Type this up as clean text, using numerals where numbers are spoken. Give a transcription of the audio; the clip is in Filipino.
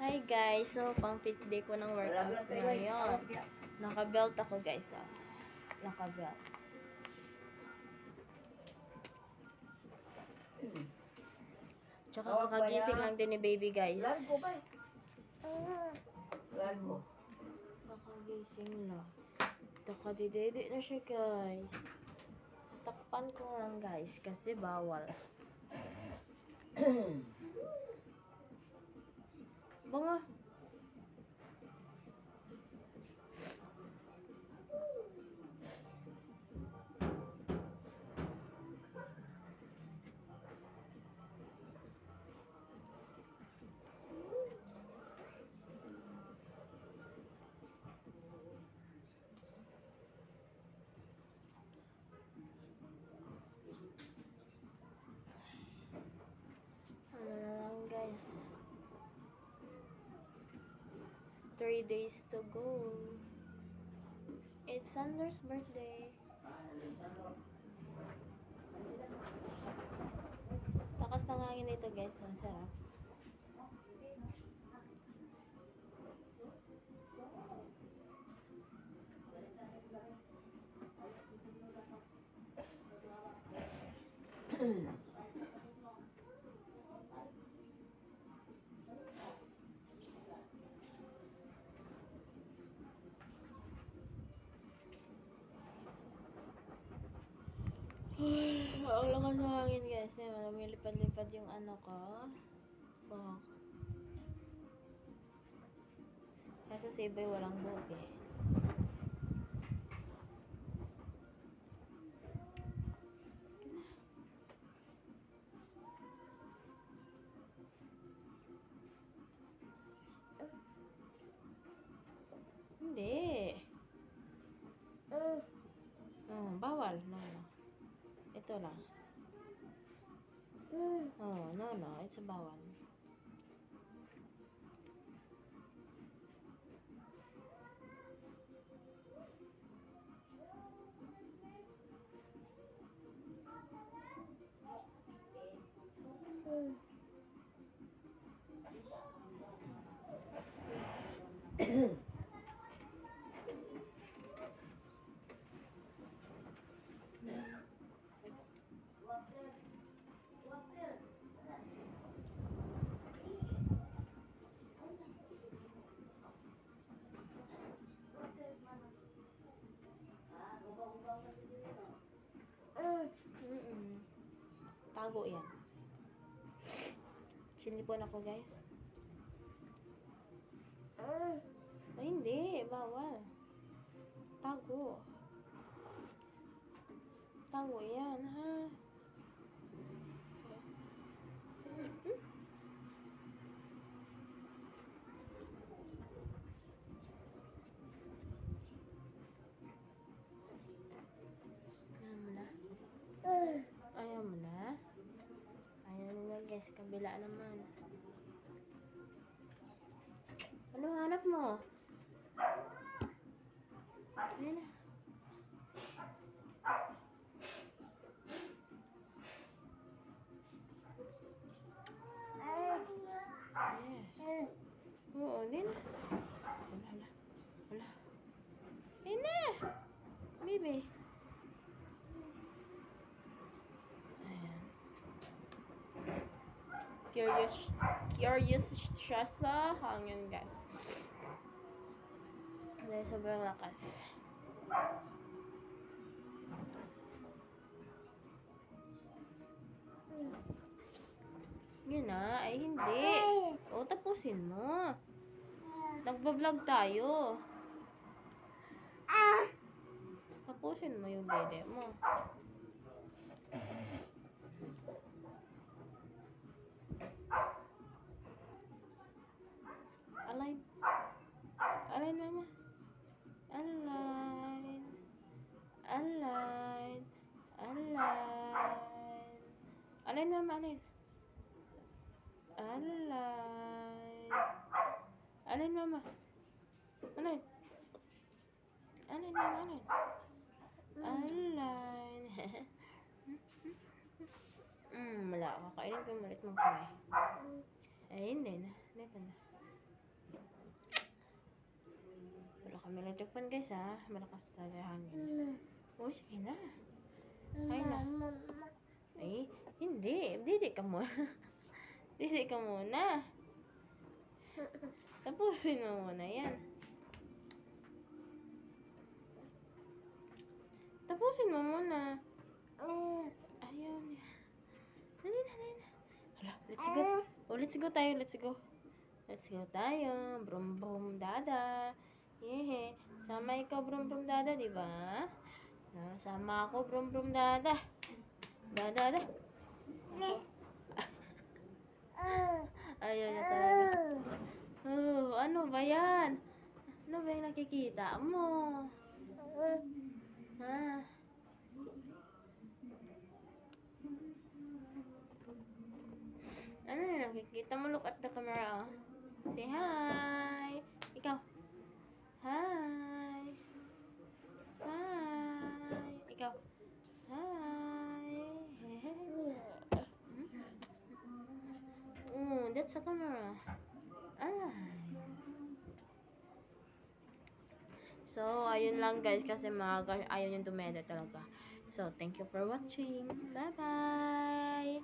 Hi guys, so pang 5th day ko ng workout ngayon. Naka-belt ako guys, Naka-belt. Tsaka kakagising lang din ni baby guys. Kakagising lang. Nakadidede na siya guys. Takpan ko lang guys kasi bawal. Bunga. Ano na lang guys. 3 days to go. It's Sanders' birthday. Lakas ng hangin nito guys. Ang sarap. Ang lakas ng hangin guys. Lumilipad-lipad yung ano ko. Buhok. Kasi sa iba walang buhok eh. Hindi. Bawal. No. Ito lang. Oh, no. It's a bawal. Tago yan. Sinipon ako guys. Ay, hindi. Bawal. Tago. Tago yan, ha? Ayaw mo na? Ayaw mo na guys. Kabila naman. Ano hanap mo? Ayan na. Yes. Oo, din na. Wala. Ayan na. Baby. Ayan. Curious siya sa hangin guys. Dahil sobrang lakas. Yun na. Ay, hindi. O, tapusin mo. Nagbablog tayo. Tapusin mo yung bede mo. Align. Align, mama. Align. Align. Align. Align, mama. Align. Align. Align, mama. Align. Align, mama. Align. Align. Wala. Kakainin ko ulit mong kamay. Ay, hindi na. Dito na. Kami lang tikpan guys ha. Malakas talaga hangin. Oh, sige na. Ay na. Ay, hindi. Didi ka muna. Didi ka muna. Tapusin mo muna yan. Tapusin mo muna. Ayaw niya. Dali na. Hala, let's go. Oh, let's go tayo. Let's go tayo. Brum brum dada. Yehe. Sama ikaw brum brum dada, di ba? Sama ako brum brum dada. Dada. Ayaw niya talaga. Oh, ano ba yan? Ano ba yung nakikita mo? Ha? Ano yung nakikita mo? Look at the camera. Oh. Say hi. Ikaw. Hi. Hi. Ikaw. Hi. Oh, that's the camera. So, ayun lang guys kasi mga ayaw yung dumede talaga. So, thank you for watching. Bye-bye.